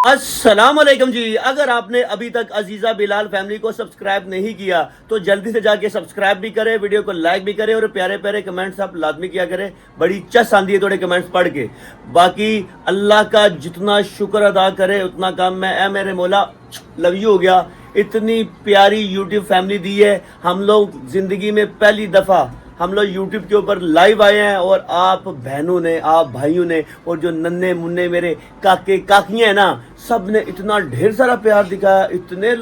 अस्सलाम वालेकुम जी। अगर आपने अभी तक अजीज़ा बिलाल फैमिली को सब्सक्राइब नहीं किया तो जल्दी से जाके सब्सक्राइब भी करें, वीडियो को लाइक भी करें और प्यारे प्यारे कमेंट्स आप लाजमी किया करें। बड़ी चस आंदी है थोड़े कमेंट्स पढ़ के। बाकी अल्लाह का जितना शुक्र अदा करे उतना कम है। ए मेरे मौला, लव यू हो गया। इतनी प्यारी यूट्यूब फैमिली दी है। हम लोग जिंदगी में पहली दफ़ा हम लोग यूट्यूब के ऊपर लाइव आए हैं और आप बहनों ने, आप भाइयों ने और जो नन्हे मुन्ने मेरे काके काकियां हैं ना, सब ने इतना ढेर सारा प्यार दिखाया। इतने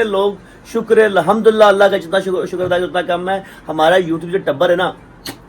लोग शुक्र है अल्हम्दुलिल्लाह। अल्लाह का जितना शुक्र अदा उतना कम है। हमारा यूट्यूब जो टब्बर है ना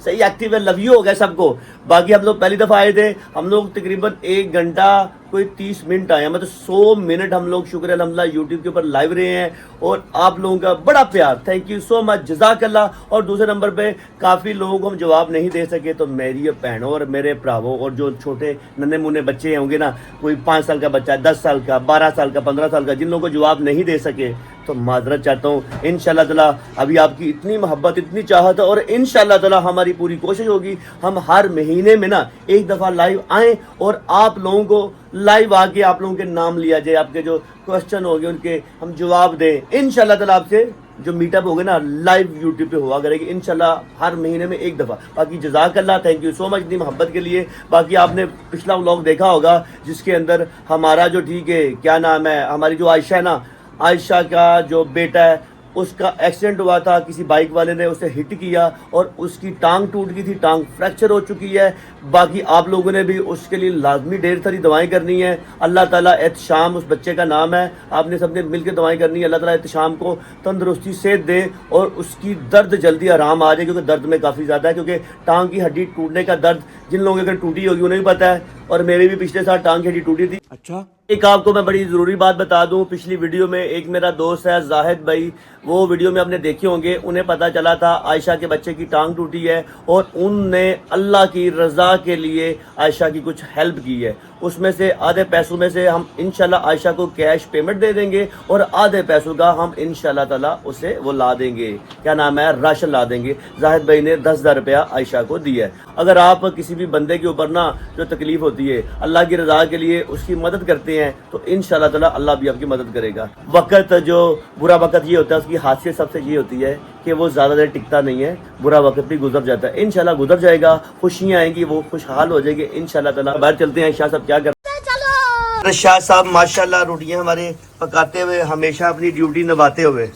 सही एक्टिव है। लव यू हो गया सबको। बाकी हम लोग पहली दफ़ा आए थे। हम लोग तकरीबन 1 घंटा कोई 30 मिनट आए, मतलब 100 मिनट हम लोग शुक्र अल्हम्दुलिल्लाह यूट्यूब के ऊपर लाइव रहे हैं और आप लोगों का बड़ा प्यार, थैंक यू सो मच, जज़ाकल्लाह। और दूसरे नंबर पे काफ़ी लोगों को हम जवाब नहीं दे सके तो मेरी बहनों और मेरे भरावों और जो छोटे नन्हे मुन्ने बच्चे होंगे ना, कोई 5 साल का बच्चा, 10 साल का, 12 साल का, 15 साल का, जिन लोगों को जवाब नहीं दे सके तो माजरत चाहता हूँ। इंशाल्लाह ताला अभी आपकी इतनी मोहब्बत, इतनी चाहत है और इंशाल्लाह ताला हमारी पूरी कोशिश होगी हम हर महीने में ना एक दफ़ा लाइव आएँ और आप लोगों को लाइव आके आप लोगों के नाम लिया जाए, आपके जो क्वेश्चन होंगे उनके हम जवाब दें। इंशाल्लाह ताला आपसे जो मीटअप होगा ना लाइव यूट्यूब पे हुआ करेगी इंशाल्लाह हर महीने में एक दफ़ा। बाकी जज़ाकल्लाह, थैंक यू सो मच इतनी मोहब्बत के लिए। बाकी आपने पिछला व्लॉग देखा होगा जिसके अंदर हमारा जो ठीक है क्या नाम है, हमारी जो आयशा है ना, आयशा का जो बेटा है उसका एक्सीडेंट हुआ था, किसी बाइक वाले ने उसे हिट किया और उसकी टांग टूट गई थी, टांग फ्रैक्चर हो चुकी है। बाकी आप लोगों ने भी उसके लिए लाजमी ढेर सारी दवाएं करनी है। अल्लाह ताला एहतशाम उस बच्चे का नाम है, आपने सबने मिलकर दवाएं करनी है। अल्लाह ताला एहतशाम को तंदुरुस्ती सेहत दे और उसकी दर्द जल्दी आराम आ जाए, क्योंकि दर्द में काफ़ी ज़्यादा है। क्योंकि टांग की हड्डी टूटने का दर्द जिन लोगों की अगर टूटी होगी उन्हें भी पता है, और मेरी भी पिछले साल टांग की हड्डी टूटी थी। अच्छा, एक आपको मैं बड़ी ज़रूरी बात बता दूं, पिछली वीडियो में एक मेरा दोस्त है जाहिद भाई, वो वीडियो में आपने देखे होंगे, उन्हें पता चला था आयशा के बच्चे की टांग टूटी है और उनने अल्लाह की रज़ा के लिए आयशा की कुछ हेल्प की है। उसमें से आधे पैसों में से हम इंशाल्लाह आयशा को कैश पेमेंट दे देंगे और आधे पैसों का हम इंशाल्लाह ताला उसे वो ला देंगे, क्या नाम है, राशन ला देंगे। जाहिद भाई ने 10,000 रुपया आयशा को दिया है। अगर आप किसी भी बंदे के ऊपर ना जो तकलीफ होती है अल्लाह की रज़ा के लिए उसकी मदद करते हैं तो इंशाल्लाह ताला अल्लाह भी आपकी मदद करेगा। वक्त जो बुरा वक्त ये होता है उसकी खासियत सबसे ये होती है कि वो ज़्यादा देर टिकता नहीं है, बुरा वक्त भी गुजर जाता है। इंशाल्लाह गुजर जाएगा, खुशियाँ आएंगी, वो खुशहाल हो जाएंगे इंशाल्लाह ताला। बाहर चलते हैं, शाह साहब क्या करते हैं। शाह साहब माशाल्लाह रोटियाँ हमारे पकाते हुए, हमेशा अपनी ड्यूटी निभाते हुए।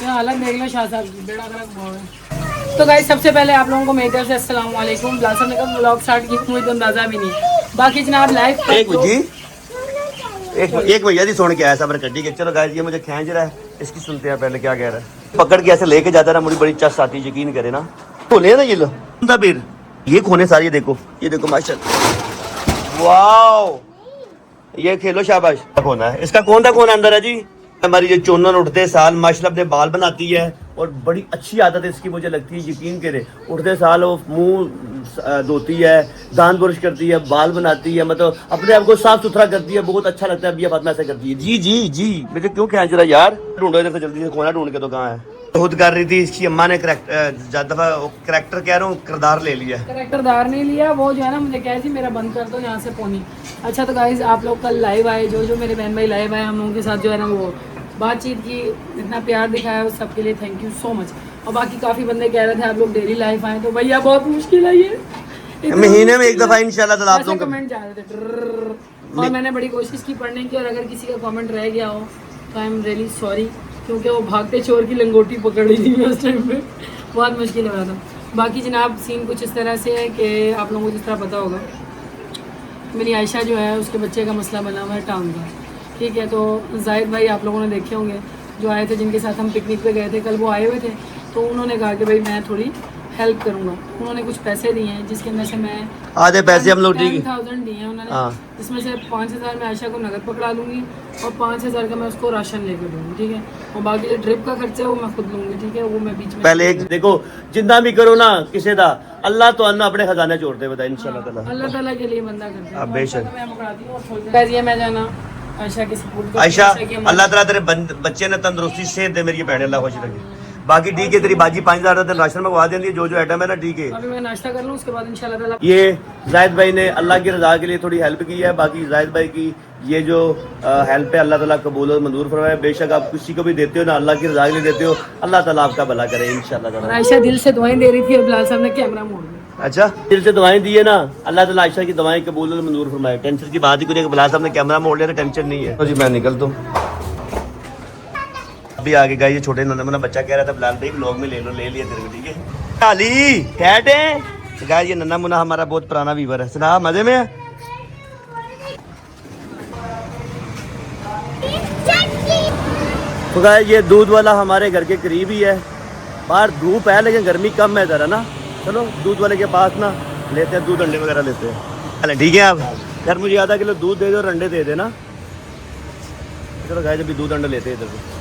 हालत देख लो शाह साहब की, बेड़ा गर्क हुआ है। तो गाइस सबसे पहले आप लोगों को मेरी तरफ से अस्सलाम वालेकुम। बिलाल साहब ने कब व्लॉग स्टार्ट की मुझे तो अंदाजा भी नहीं। बाकी जनाब लाइव एक भैया जी सुन के आया सब कड्डी के। चलो गाइस ये मुझे खींच रहा है, इसकी सुनते हैं पहले क्या कह रहा है। पकड़ के ऐसे लेके जाता है ना, मुझे बड़ी चस आती है, यकीन करे ना। खोले ना ये लो फिर ये खोने सारी, ये देखो माशाल्लाह, वाओ, ये खेलो शाबाश। खोना है इसका, कौन था कौन अंदर है जी। हमारी जो चोनन उठते साल माशाल्लाह अपने बाल बनाती है और बड़ी अच्छी आदत है इसकी, मुझे लगती है, यकीन करे। उठते साल वो मुंह धोती है, दांत ब्रश करती है, बाल बनाती है, मतलब अपने आप को साफ सुथरा करती है। बहुत अच्छा लगता है। अभी फातिमा ऐसा करती है। जी जी जी, मुझे क्यों खींच रहा यार, ढूंढो इधर से जल्दी से, खोना ढूंढ के तो कहाँ है। खुद कर रही थी इसकी अम्मा ने करैक्टर कह रहा हूँ, किरदार ले लिया। करैक्टरदार नहीं लिया, वो जो है ना मुझे कह दी मेरा बंद कर दो यहाँ से पोनी। अच्छा तो गाइस आप लोग कल लाइव आए, जो मेरे बहन भाई लाइव आए, हम लोगों के साथ जो है ना वो बातचीत की, इतना प्यार दिखाया उस सबके लिए थैंक यू सो मच। और बाकी काफ़ी बंदे कह रहे थे आप लोग डेली लाइव आए, तो भैया बहुत मुश्किल है ये, महीने में एक दफ़ा इंशाल्लाह आप लोग कमेंट जा रहे थे और मैंने बड़ी कोशिश की पढ़ने की, और अगर किसी का कमेंट रह गया हो तो आई एम रियली सॉरी, क्योंकि वो भागते चोर की लंगोटी पकड़ ली थी उस टाइम पे, बहुत मुश्किल हो रहा था। बाकी जनाब सीन कुछ इस तरह से है कि आप लोगों को जिस तरह पता होगा मेरी आयशा जो है उसके बच्चे का मसला बना हुआ है टांग का, ठीक है। तो जाहिद भाई आप लोगों ने देखे होंगे जो आए थे, जिनके साथ हम पिकनिक पे गए थे, कल वो आए हुए थे, तो उन्होंने कहा कि भाई मैं थोड़ी हेल्प करूंगा। उन्होंने कुछ पैसे दिए हैं जिसके अंदर से मैं आधे पैसे हम लोग 10,000 दिए हैं उन्होंने, जिसमें से 5,000 मैं आयशा को नगद पकड़ा दूंगी और 5,000 का मैं उसको राशन लेकर दूंगी, ठीक है। और बाकी जो ट्रिप का खर्चा है वो मैं खुद लूंगी, ठीक है, वो मैं बीच में। पहले एक देखो, जिंदा भी करो ना किसी का, अल्लाह तो अन्ना अपने खजाने छोड़ते बताए इंशाल्लाह ताला, अल्लाह ताला के लिए बंदा करता है। बेशक मैं पकड़ाती हूँ और गाइस ये मैं जाना आयशा की सपोर्ट, आयशा अल्लाह ताला तेरे बच्चे ने तंदुरुस्ती सेहत दे, मेरी बहन अल्लाह खुश रखे। बाकी ठीक है, तेरी बाजी 5000 का राशन मंगवा देंगे, जो जो आइटम है ना ठीक है। अभी मैं नाश्ता कर लूँ, उसके बाद इंशाल्लाह ताला। ये जाहिद भाई ने अल्लाह की रजा के लिए थोड़ी हेल्प की है। बाकी जाहिद भाई की ये जो हेल्प है अल्लाह ताला कबूल और मंजूर फरमाए। बेशक आप किसी को भी देते हो ना, अल्लाह की रजा के लिए देते हो, अल्लाह ताला आपका भला करे इंशाल्लाह ताला। आयशा दिल से दुआएं दे रही थी और बिलाल साहब ने कैमरा मोड़ दिया। अच्छा, दिल से दुआएं दी है ना, अल्लाह ताला आयशा की दुआएं कबूल और मंजूर फरमाए। टेंशन की बात ही कोई नहीं, बिलाल साहब ने कैमरा मोड़ लिया तो टेंशन नहीं है। तो जी मैं निकलता हूँ अभी। आगे गए ये छोटे नन्ना बच्चा कह रहा था बिलाल भाई व्लॉग में ले लो, ले लिया तेरे को, ठीक है। अली कैट है गाइस, ये नन्ना मुन्ना हमारा बहुत पुराना व्यूवर है। सुना मजे में है। तो गाइस ये दूध वाला हमारे घर के करीब ही है। बाहर धूप है लेकिन गर्मी कम है जरा ना। चलो दूध वाले के पास ना लेते हैं, दूध अंडे वगैरह लेते हैं। चले ठीक है, आप यार मुझे आधा किलो दूध दे दो और अंडे दे देना। चलो गाइस अभी दूध अंडे लेते हैं इधर से।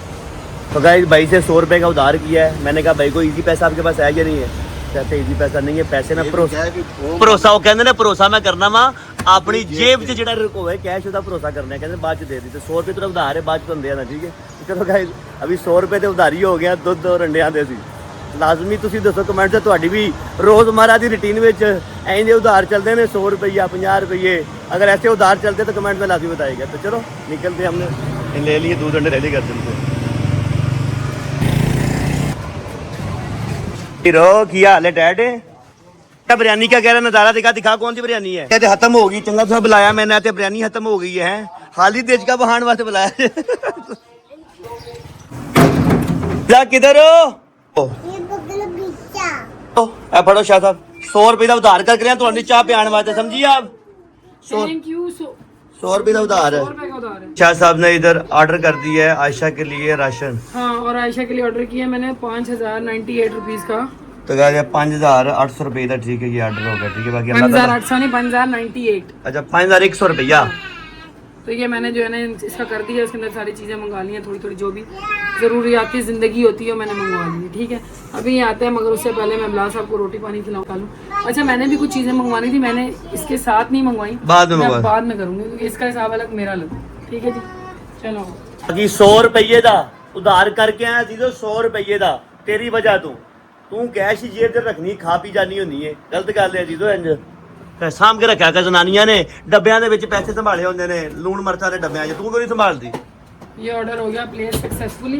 तो गाइस भाई से 100 रुपये का उधार किया है। मैंने कहा भाई को इजी पैसा आपके पास है या नहीं है? कहते इजी पैसा नहीं है, पैसे में भरोसा वो कहते हैं भरोसा मैं करना वा अपनी जेब से ਜਿਹੜਾ ਹੋਵੇ कैश ਉਹਦਾ ਭਰੋਸਾ करना है। कहते बाद ਚ दे दी तो 100 रुपये तो उधार है, बाद ਚ ਦਿੰਦੇ ਆ ਨਾ, ठीक है। चलो गाइस अभी 100 रुपये ਤੇ ਉਧਾਰੀ ਹੋ ਗਿਆ, ਦੁੱਧ ਔਰ ਅੰਡਿਆਂ ਦੇ ਸੀ। ਲਾਜ਼ਮੀ ਤੁਸੀਂ ਦੱਸੋ ਕਮੈਂਟ 'ਚ ਤੁਹਾਡੀ ਵੀ रोजमर्रा ਦੀ रूटीन ਵਿੱਚ ਐਂ ਦੇ ਉਧਾਰ ਚੱਲਦੇ ਨੇ 100 रुपया 50 रुपये। अगर ऐसे उधार चलते तो कमेंट में लाजमी बताइएगा। तो चलो निकलते हमने ले लिए दूध अंडे रेडी कर देते। हीरो की हाल है डैड? क्या बिरयानी का कह रहा नजारा दिखा, दिखा कौन सी बिरयानी है? कहते खत्म हो गई, चंगा सा बुलाया मैंने तो बिरयानी खत्म हो गई है। हाली देश का बहान वास्ते बुलाया। जा किधर हो? फड़ो शाह साहब 100 रुपये का उधार कर रहे हैं चाह पियान वास्ते, समझिए आप। Thank you. 100 रुपये का उधार है। 100 रुपये का उधार है। शाह साहब ने इधर ऑर्डर कर दिया है आयशा के लिए राशन। हाँ, और आयशा के लिए ऑर्डर किया मैंने 5098 रुपीज का। तो गाइस 5800 रुपये का, ठीक है ये ऑर्डर होगा, ठीक है। बाकी 5800 नहीं 5098। अच्छा 5100 रुपया। तो ये मैंने जो है ना इसका कर दिया, इसके अंदर सारी चीज़ें मंगा ली हैं, थोड़ी थोड़ी जो भी ज़रूरियाती ज़िंदगी होती है मैंने मंगवा ली है, ठीक है। अभी ये आते हैं, मगर उससे पहले मैं बिलाल साहब को रोटी पानी खिलाऊँ। अच्छा मैंने भी कुछ चीज़ें मंगवानी थी, मैंने इसके साथ नहीं मंगवाई, बाद में करूँगी क्योंकि इसका हिसाब अलग मेरा अलग, ठीक है जी। चलो बाकी 100 रुपये का उधार करके आया जी, 100 रुपये का तेरी वजह तू कैश ही जेब रखनी, खा पी जानी होनी है, गलत गल है जीजो। इंज साम के रखा कर जनानियां ने डब्बियां दे विच पैसे संभाले होंदे ने, लूण मरचा दे डब्बियां च, तू क्यों नहीं संभालती? ये ऑर्डर हो गया प्लेस सक्सेसफुली,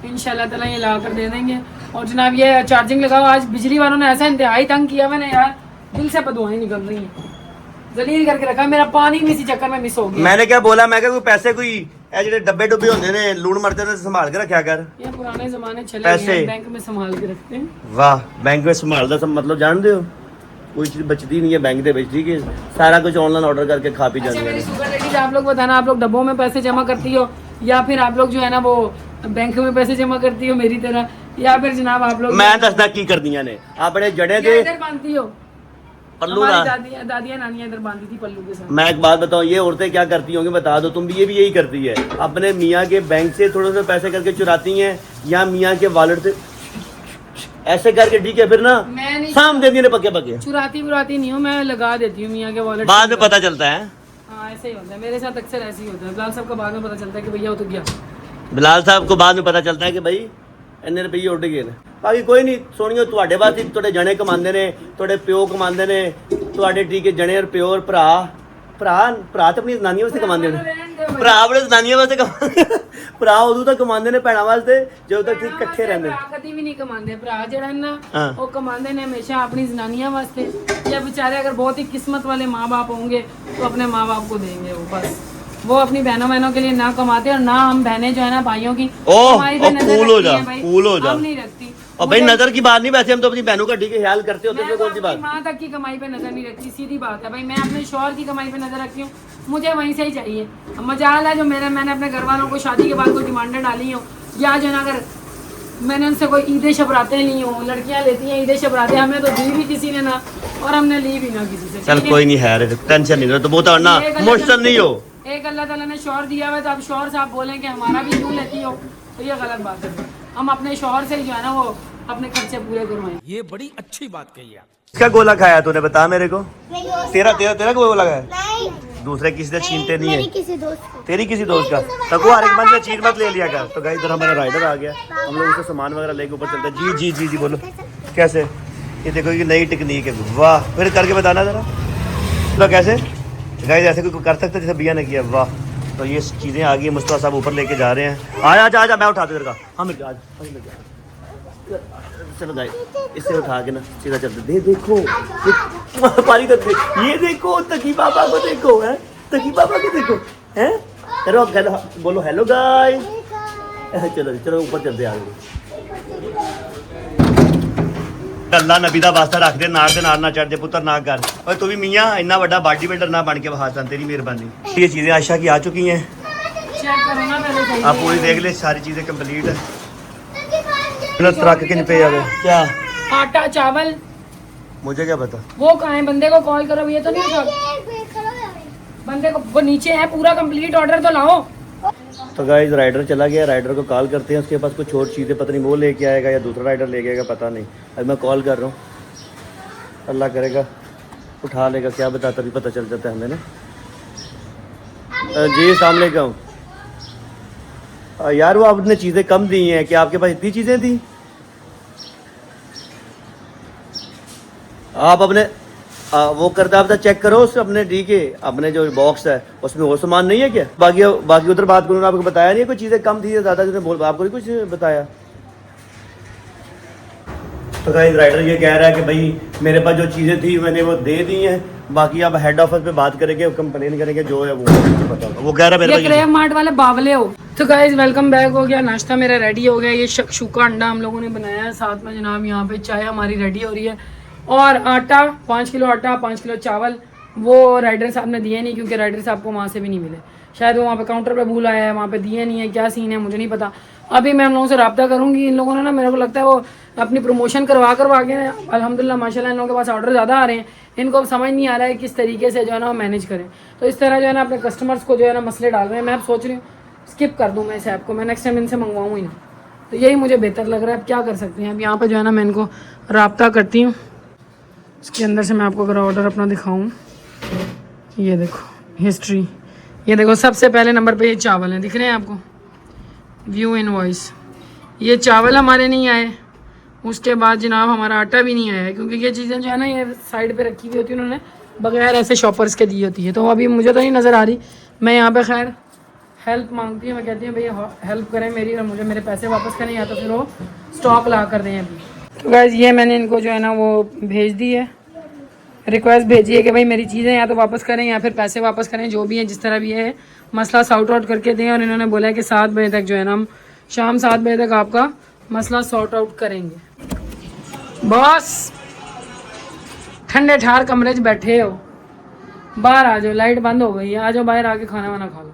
इंशाल्लाह ताला ये ला कर दे देंगे। और जनाब ये चार्जिंग लगाओ, आज बिजली वालों ने ऐसा इंतहाई तंग किया मैंने यार, दिल से बदुआएं निकल रही हैं, जलील करके रखा। मेरा पानी भी इसी चक्कर में मिस हो गया। मैंने क्या बोला, मैं क्या कोई पैसे कोई ਜਿਹੜੇ डब्बे डुब्बे होंदे ने लूण मरचे ने संभाल के रखा कर। ये पुराने जमाने चले पैसे गए, बैंक में संभाल के रखते हैं। वाह, बैंक में संभाल दा मतलब जानते हो, कोई चीज बचती नहीं है बैंक दे विच, ठीक है। सारा कुछ ऑनलाइन ऑर्डर करके खा पी जाते हैं। मेरी शुगर लेडीज आप लोग बताना, आप लोग डब्बों में पैसे जमा करती हो या फिर आप लोग जो है ना वो बैंक में पैसे जमा करती हो मेरी तरह, या फिर जनाब आप लोग मैं दसदा की करदियां ने अपने जड़े दे इधर बांधती हो। पल्लू दादियां नानियां इधर बांधी थी पल्लू के साथ। मैं एक बात बताऊं, ये औरतें क्या करती होंगी बता दो, तुम भी ये भी यही करती है, अपने मियाँ के बैंक से थोड़े से पैसे करके चुराती हैं या मियाँ के वॉलेट से ऐसे करके, ठीक है। फिर ना शाम दे दिए पक्के पक्के, चुराती नहीं हूँ मैं, लगा देती हूँ मियाँ के वॉलेट, बाद में पता चलता है। हाँ ऐसे ही होता है मेरे साथ, अक्सर ऐसे ही होता है। बिलाल साहब का बाद में पता चलता है कि भैया वो तो गया। बिलाल साहब को बाद में पता चलता है कि भाई ਇੰਨੇ ਰੁਪਏ ਉੱਡ ਗਏ ਨੇ। ਬਾਕੀ ਕੋਈ ਨਹੀਂ ਸੋਹਣੀਓ, ਤੁਹਾਡੇ ਵਾਸਤੇ ਤੁਹਾਡੇ ਜਣੇ ਕਮਾਉਂਦੇ ਨੇ, ਤੁਹਾਡੇ ਪਿਓ ਕਮਾਉਂਦੇ ਨੇ, ਤੁਹਾਡੇ ਠੀਕ ਹੈ ਜਣੇ ਔਰ ਪਿਓ ਔਰ ਭਰਾ ਤਾਂ ਆਪਣੀ ਜ਼ਨਾਨੀਆਂ ਵਾਸਤੇ ਕਮਾਉਂਦੇ ਨੇ, ਭਰਾ ਆਪਣੇ ਜ਼ਨਾਨੀਆਂ ਵਾਸਤੇ ਕਮਾਉਂਦੇ, ਭਰਾ ਉਦੋਂ ਤੱਕ ਕਮਾਉਂਦੇ ਨੇ ਭੈਣਾਂ ਵਾਸਤੇ ਜਦੋਂ ਤੱਕ ਠੀਕ ਇਕੱਠੇ ਰਹਿੰਦੇ। ਭਰਾ ਕਦੀ ਵੀ ਨਹੀਂ ਕਮਾਉਂਦੇ, ਭਰਾ ਜਿਹੜਾ ਨਾ ਉਹ ਕਮਾਉਂਦੇ ਨੇ ਹमेशा अपनी जनानियां वास्ते, या बेचारे अगर बहुत ही किस्मत वाले माँ बाप होंगे तो अपने माँ बाप को देंगे वो, बस वो अपनी बहनों के लिए ना कमाते और ना हम बहनें जो है ना भाइयों की कमाई पे नजर रखती हैं भाई, हम नहीं रखती। और भाई नजर की बात नहीं, वैसे हम तो अपनी बहनों का ठीक है ख्याल करते होते हैं, कौन सी बात, माँ तक की कमाई पे नजर नहीं रखती, सीधी बात है भाई। मैं अपने शौहर की कमाई पे नजर रखती हूँ, मुझे वहीं से ही चाहिए। मजाल है जो मैंने अपने घर वालों को शादी के बाद कोई डिमांडें डाली हो, या जो है अगर मैंने उनसे कोई ईदें शबरातें ली हो, लड़कियां लेती हैं ईदें शबरातें, हमें तो दी भी किसी ने ना और हमने ली भी ना किसी से। चल कोई नहीं है, टेंशन नहीं लो, तो बहुत ना इमोशनल नहीं हो। एक अल्लाह ताला ने शौहर दिया हुआ, तो अब शौहर साहब बोलें कि हमारा भी क्यों लेती हो, तो ये गलत बात है। हम अपने शौहर से ही जो है ना वो अपने खर्चे पूरे करवाएं। ये बड़ी अच्छी बात कही है। किसका गोला खाया तूने, बता मेरे को? तेरा गोला खाया? दूसरे किसी से छीनते नहीं है। मेरी किसी दोस्त को। तेरी किसी दोस्त का तको हर एक बंद में चीज मत ले लिया कर। तो गाइस इधर हमारा राइडर आ गया, हम लोग उसे सामान वगैरह लेके ऊपर चलते हैं। जी जी जी जी बोलो कैसे? ये देखो ये नई टेक्निक है, वाह। फिर करके बताना जरा तो कैसे गाइस ऐसे कोई कर सकता जैसे भैया ने किया, वाह। तो ये चीज़ें आ गई, मुस्तफा साहब ऊपर लेके जा रहे हैं। आजा आजा मैं उठा दूँ इधर का। हाँ मिल आज चलो गाइस इससे उठा के ना सीधा चलते। देखो पानी तो ये देखो तकी बाबा को देखो है, तकी बाबा को देखो है। करो बोलो हेलो गाइस। चलो चलो ऊपर चलते आगे। अल्लाह नबी दा वास्ता रख दे, नार दे नार ना चढ़ दे पुत्र ना कर। और तू भी मियाँ इन्ना बड़ा बॉडी बिल्डर ना बन के बहा सन, तेरी मेहरबानी। ये चीज़ें आयशा की आ चुकी हैं, चेक करो ना पहले सही आप पूरी देख ले, सारी चीज़ें कंप्लीट है। ट्रक के पे आ गए क्या? आटा चावल मुझे क्या पता। वो कहाँ है? बंदे को कॉल करो, ये तो नहीं उठा। बंदे को वो नीचे है, पूरा कंप्लीट ऑर्डर तो लाओ। तो गाइस राइडर चला गया, राइडर को कॉल करते हैं, उसके पास कुछ और चीज़ें पता नहीं वो लेके आएगा या दूसरा राइडर लेके आएगा पता नहीं। अब मैं कॉल कर रहा हूँ, अल्लाह करेगा उठा लेगा, क्या बताता भी पता चल जाता है हमें ना। जी अस्सलाम वालेकुम। यार वो आपने चीज़ें कम दी हैं, क्या आपके पास इतनी चीज़ें थी? आप अपने वो करता आप चेक करो उस अपने डी के अपने जो बॉक्स है उसमें वो सामान नहीं है क्या? बाकी उधर बात करूँ, आपको बताया नहीं कोई चीज़ें कम थी ज़्यादा, जो बोल आपको नहीं कुछ बताया। तो गाइस राइडर ये कह रहा है कि भाई मेरे पास जो चीज़ें थी मैंने वो दे दी हैं, बाकी आप हेड ऑफिस पे बात करेंगे, कंप्लेन करेंगे, जो है वो पता होगा। वो कह रहा है मेरे ये क्रेव मार्ट वाले बावले हो। तो गाइस वेलकम बैक हो गया, नाश्ता मेरा रेडी हो गया। ये शक्शुका अंडा हम लोगों ने बनाया है, साथ में जनाब यहाँ पे चाय हमारी रेडी हो रही है, और आटा 5 किलो आटा 5 किलो चावल वो राइडर साहब ने दिए नहीं, क्योंकि राइडर साहब को वहाँ से भी नहीं मिले, शायद वो वहाँ पे काउंटर पे भूल आया है, वहाँ पे दिए नहीं है। क्या सीन है मुझे नहीं पता। अभी मैं उन लोगों से रब्ता करूँगी। इन लोगों ने ना मेरे को लगता है वो अपनी प्रमोशन करवा के अल्हम्दुलिल्लाह माशाल्लाह इन लोगों के पास ऑर्डर ज़्यादा आ रहे हैं, इनको अब समझ नहीं आ रहा है किस तरीके से जो है ना वो मैनेज करें। तो इस तरह जो है ना अपने कस्टमर्स को जो है ना मसले डाल रहे हैं। मैं अब सोच रही हूँ स्किप कर दूँ मैं इस ऐप को, मैं नेक्स्ट टाइम इनसे मंगवाऊँ ही ना, तो यही मुझे बेहतर लग रहा है। अब क्या कर सकते हैं, अब यहाँ पर जो है ना मैं इनको रब्ता करती हूँ। इसके अंदर से मैं आपको अगर ऑर्डर अपना दिखाऊँ, ये देखो हिस्ट्री, ये देखो सबसे पहले नंबर पे ये चावल हैं, दिख रहे हैं आपको, व्यू इनवॉइस। ये चावल हमारे नहीं आए, उसके बाद जनाब हमारा आटा भी नहीं आया है, क्योंकि ये चीज़ें जो है ना ये साइड पे रखी हुई होती है, उन्होंने बगैर ऐसे शॉपर्स के दी होती है। तो अभी मुझे तो नहीं नज़र आ रही, मैं यहाँ पे खैर हेल्प मांगती हूँ, मैं कहती हूँ भैया हेल्प करें मेरी और मुझे मेरे पैसे वापस करें, या तो फिर वो स्टॉक ला कर दें अभी। तो गाइस ये मैंने इनको जो है ना वो भेज दी है, रिक्वेस्ट भेजी है कि भाई मेरी चीज़ें या तो वापस करें या फिर पैसे वापस करें, जो भी है जिस तरह भी है मसला सॉर्ट आउट करके दें। और इन्होंने बोला है कि 7 बजे तक जो है ना हम शाम 7 बजे तक आपका मसला सॉर्ट आउट करेंगे। बॉस ठंडे ठार कमरे 'च बैठे हो, बाहर आ जाओ, लाइट बंद हो गई है, आ जाओ बाहर आके खाना वाना खा लो।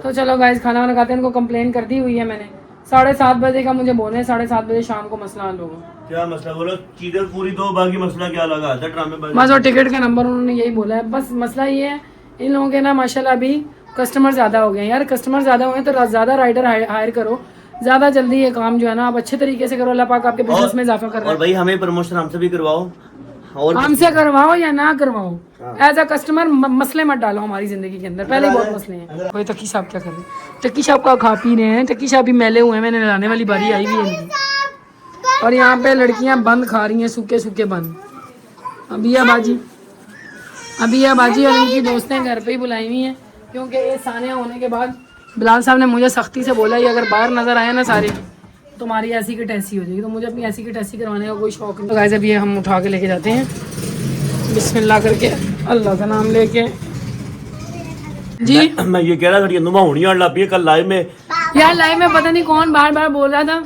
तो चलो गाइस खाना वाना खाते हैं। इनको कंप्लेन कर दी हुई है मैंने, 7:30 बजे का मुझे बोले, 7:30 बजे शाम को मसला हल होगा। क्या मसला बोलो? चीजें पूरी दो, बाकी मसला क्या लगा? ड्रामे बस और टिकट का नंबर उन्होंने यही बोला है। बस मसला ये है इन लोगों के ना माशाल्लाह अभी कस्टमर ज़्यादा हो गए हैं। यार कस्टमर ज़्यादा हुए तो ज़्यादा राइडर हायर करो, ज़्यादा जल्दी ये काम जो है ना आप अच्छे तरीके से करो। अल्लाह पाक आपके बिजनेस में इजाफा कर रहा है। और भाई हमें प्रमोशन हमसे भी करवाओ, और हमसे करवाओ या ना करवाओ, एज अ कस्टमर मसले मत डालो हमारी जिंदगी के अंदर, पहले ही बहुत मसले हैं। कोई तकी साहब क्या कर रहे हैं? तकी साहब का खा पी रहे हैं, तकी साहब भी मैले हुए हैं, मैंने नहलाने वाली बारी आई हुई है इनकी। और यहाँ पे लड़कियाँ बंद खा रही हैं, सूखे सूखे बंद। अबिया बाजी और इनकी दोस्तें घर पे ही बुलाई हुई हैं, क्योंकि ये सानिया होने के बाद बिलाल साहब ने मुझे सख्ती से बोला ये अगर बाहर नज़र आए ना सारे तुम्हारी ऐसी की टैसी हो जाएगी। तो मुझे अपनी ऐसी की टैसी करवाने का कोई शौक नहीं। तो गाइस अब ये हम उठा के लेके जाते हैं, बिस्मिल्लाह करके अल्लाह का नाम लेके। जी मैं ये कह रहा था नुमा होनी लग पी कल लाइव में। यार लाइव में पता नहीं कौन बार बार बोल रहा था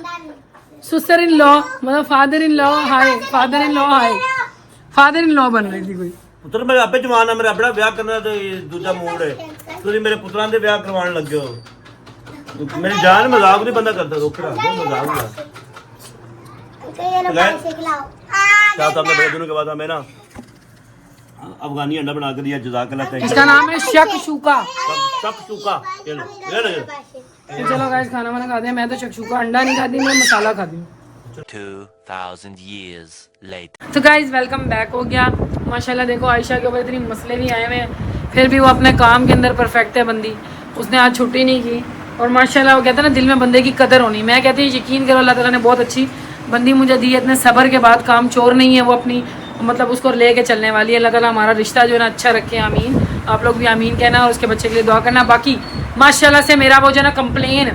सिस्टर इन लॉ, मतलब father in law hi, father in law hi, father in law बन रही थी कोई। पुत्र मैं आपे जवान है, मेरा अपना ब्याह करना तो दूजा मोड़ है, तुम मेरे पुत्रां दे ब्याह करवाने लगे हो। मेरी जान मजाक नहीं बंदा करता, रोकड़ा मजाक हुआ। क्या तो हमने बड़े दिनों के बाद हमें ना अफगानी अंडा बना कर दिया, जज़ाकल्लाह। इसका नाम है शक्शुका। शक्शुका। चलो चलो गाइस खाना वाना खाते हैं। मैं तो शक्शुका अंडा नहीं खाती, मैं मसाला खाती हूँ। 2000 years later. तो गाइस वेलकम बैक हो गया। माशाल्लाह देखो आयशा के ऊपर इतनी मसले भी आए हुए हैं, फिर भी वो अपने काम के अंदर परफेक्ट है बंदी। उसने आज छुट्टी नहीं की और माशाल्लाह वो कहते हैं ना दिल में बंदे की कदर होनी। मैं कहती हूँ यकीन करो अल्लाह ताला ने बहुत अच्छी बंदी मुझे दी है। इतने सब्र के बाद, काम चोर नहीं है वो, अपनी मतलब उसको लेके चलने वाली है। अल्लाह ताला हमारा रिश्ता जो है ना अच्छा रखे, आमीन। आप लोग भी आमीन कहना और उसके बच्चे के लिए दुआ करना। बाकी माशाल्लाह से मेरा वो जो है ना कंप्लेन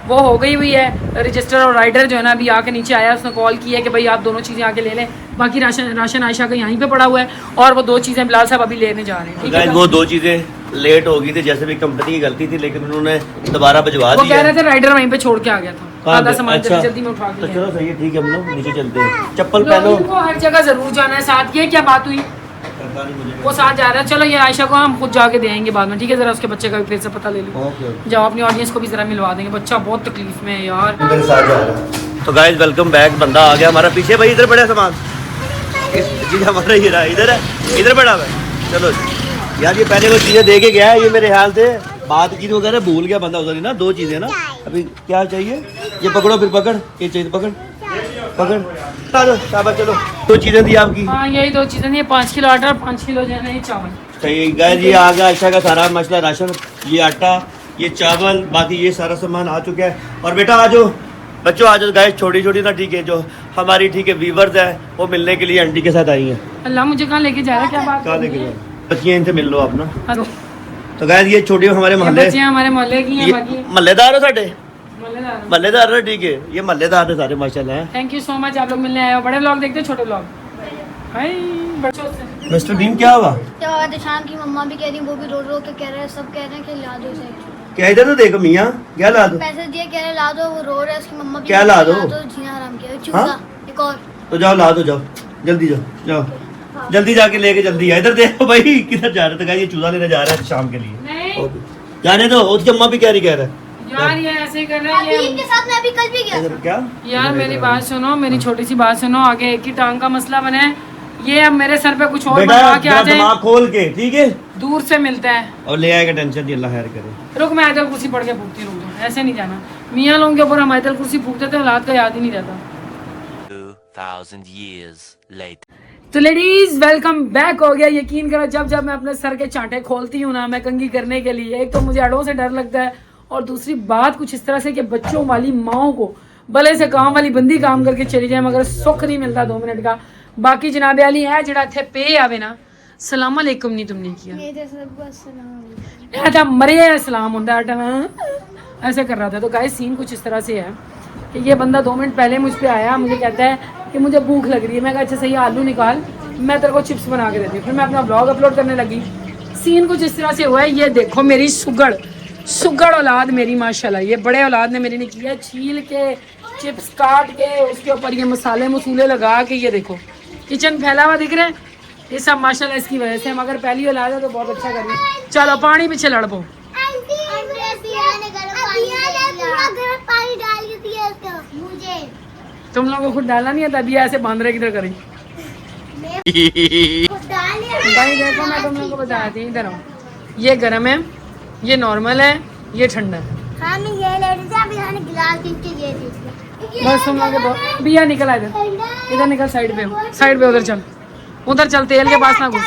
वो हो गई हुई है। रजिस्टर और राइडर जो है ना अभी आके नीचे आया, उसने कॉल की है कि भाई आप दोनों चीज़ें आके ले लें। बाकी राशन आयशा का यहीं पे पड़ा हुआ है और वो 2 चीज़ें बिलाल साहब अभी लेने जा रहे हैं। ठीक है, वो 2 चीजें लेट हो गई थी, जैसे भी कंपनी की गलती थी, लेकिन उन्होंने दोबारा भिजवा वो दिया। कह रहे थे राइडर वहीं पे छोड़ के आ गया था, आधा सामान अच्छा, जल्दी में उठा के तो ले चलो सही है, ठीक है, हम लोग नीचे चलते हैं। चप्पल आए। पहनो। उनको हर जगह जरूर जाना है साथ। ये क्या बात हुई, पता नहीं मुझे। वो साथ जा रहा है। चलो ये आयशा को हम खुद जाके देंगे बाद में, ठीक है। जरा उसके बच्चे का भी फिर से पता ले लो, ओके ओके। जाओ अपनी ऑडियंस को भी जरा मिलवा देंगे। बच्चा बहुत तकलीफ में है यार। मेरे साथ जा रहा है। तो गाइस वेलकम बैक। बंदा आ गया हमारा पीछे। भाई इधर पड़ा है सामान, जी हमारा ये रहा, इधर है, इधर पड़ा हुआ है। चलो यार ये पहले वो चीज़ें दे के गया है, ये मेरे ख्याल से बात की वगैरह भूल गया बंदा उधर ही ना। 2 चीज़ें ना, अभी क्या चाहिए, ये पकड़ो, फिर पकड़, ये चाहिए, पकड़ पकड़, चलो शाबाश, चलो 2 चीज़ें दी आपकी। हाँ यही 2 चीज़ें थी, 5 किलो आटा और 5 किलो जो है ना ये चावल। सही गाइस, ये आ गया आयशा का सारा मसला, राशन, ये आटा, ये चावल, बाकी ये सारा सामान आ चुका है। और बेटा आ जाओ, बच्चों आ जाओ। गाइस छोटी छोटी ना, ठीक है, जो हमारी ठीक है व्यूवर्स है वो मिलने के लिए आंटी के साथ आई हैं। अल्लाह मुझे कहाँ लेके जा रहा है, क्या बात कहाँ लेके जाओ, बच्चियाँ इनसे मिल लो आप ना। हेलो, तो गाइस ये छोटी हमारे ये मोहल्ले, बच्चियाँ हमारे मोहल्ले की हैं। ये बाकी मल्लेदार हो साडे, मोहल्लेदार। मल्लेदार है, ठीक है, ये मल्लेदार है सारे माशाल्लाह हैं। थैंक यू सो मच, आप लोग मिलने आए हो। बड़े व्लॉग देखते हो, छोटे व्लॉग? भाई बच्चों से मिस्टर बीन क्या हुआ? क्या बात है, शाम की मम्मा भी कह रही, वो भी रो रो के कह रहे हैं, सब कह रहे हैं कि ला दो इसे। क्या इधर तो देखो मियाँ, क्या ला दो? पैसे दिए, कह रहे ला दो, वो रो रहा है, उसकी मम्मा भी क्या कह ला रही, दो? जीना हराम किया है, चूजा एक और। तो जाओ ला दो, जाओ जल्दी जाओ, जाओ जल्दी जाके लेके जल्दी आ। इधर देखो भाई किधर जा रहे थे, गाइस ये चूजा लेने जा रहा है शाम के लिए। नहीं ओके जाने दो, उसकी अम्मा भी कह रही, कह रहा है यार ये ऐसे कर रहे हैं अभी ये। इनके साथ मैं अभी कल भी गया था। क्या यार मेरी बात सुनो, मेरी छोटी सी बात सुनो। आगे एक ही टांग का मसला बना है, ये अब मेरे सर पे कुछ और बेटा बनवा के आ जरा जाए, दिमाग खोल के, ठीक है, दूर से मिलता है। और ले आएगा, टेंशन नहीं, अल्लाह खैर करे। रुक मैं आयतल कुर्सी पढ़ के फूकती रहूँगा, ऐसे नहीं जाना। मियाँ लोगों के ऊपर हम आयतल कुर्सी फूकते थे, हालात का याद ही नहीं रहता। 2,000 years later. तो लेडीज वेलकम बैक हो गया। यकीन करो जब जब मैं अपने सर के चांटे खोलती हूँ ना मैं कंघी करने के लिए, एक तो मुझे अड़ों से डर लगता है और दूसरी बात कुछ इस तरह से कि बच्चों वाली माओं को भले से काम वाली बंदी काम करके चली जाए मगर सुख नहीं मिलता 2 मिनट का। बाकी जनाबे वाली है जरा थे पे आवे ना सलाम अलैकुम नहीं तुमने किया, मेरे सबको अस्सलाम। ऐसा मरे सलाम होता है, ऐसे कर रहा था। तो गाइस सीन कुछ इस तरह से है कि ये बंदा 2 मिनट पहले मुझ पे आया, मुझे कहता है कि मुझे भूख लग रही है। मैं कहा अच्छा सही आलू निकाल, मैं तेरे को चिप्स बना के देती हूँ। फिर मैं अपना ब्लॉग अपलोड करने लगी। सीन कुछ इस तरह से हुआ है, ये देखो मेरी सुगड़ औलाद मेरी माशाल्लाह, ये बड़े औलाद ने मेरी ने किया छील के चिप्स काट के उसके ऊपर ये मसाले मसूले लगा के, ये देखो किचन फैला हुआ दिख रहा है, ये सब माशाल्लाह इसकी वजह से। मगर पहली औलाद है तो बहुत अच्छा कर रही है। चलो पानी पीछे लड़पो। पानी डाल के दिया उसको मुझे। तुम लोगों को खुद डालना नहीं आता, अभी ऐसे बांध रहे किधर करें भाई। देखो मैं तुम लोगों को बताती हूँ, इधर आओ, ये गर्म है, ये नॉर्मल है, ये ठंडा है। हाँ मैं ये ले रही थी, अभी मैंने गिलास इनके ये दी। बस तुम लोग बिया निकल इधर, इधर निकल, साइड पे उधर चल, उधर चल, तेल के पास ना घुस।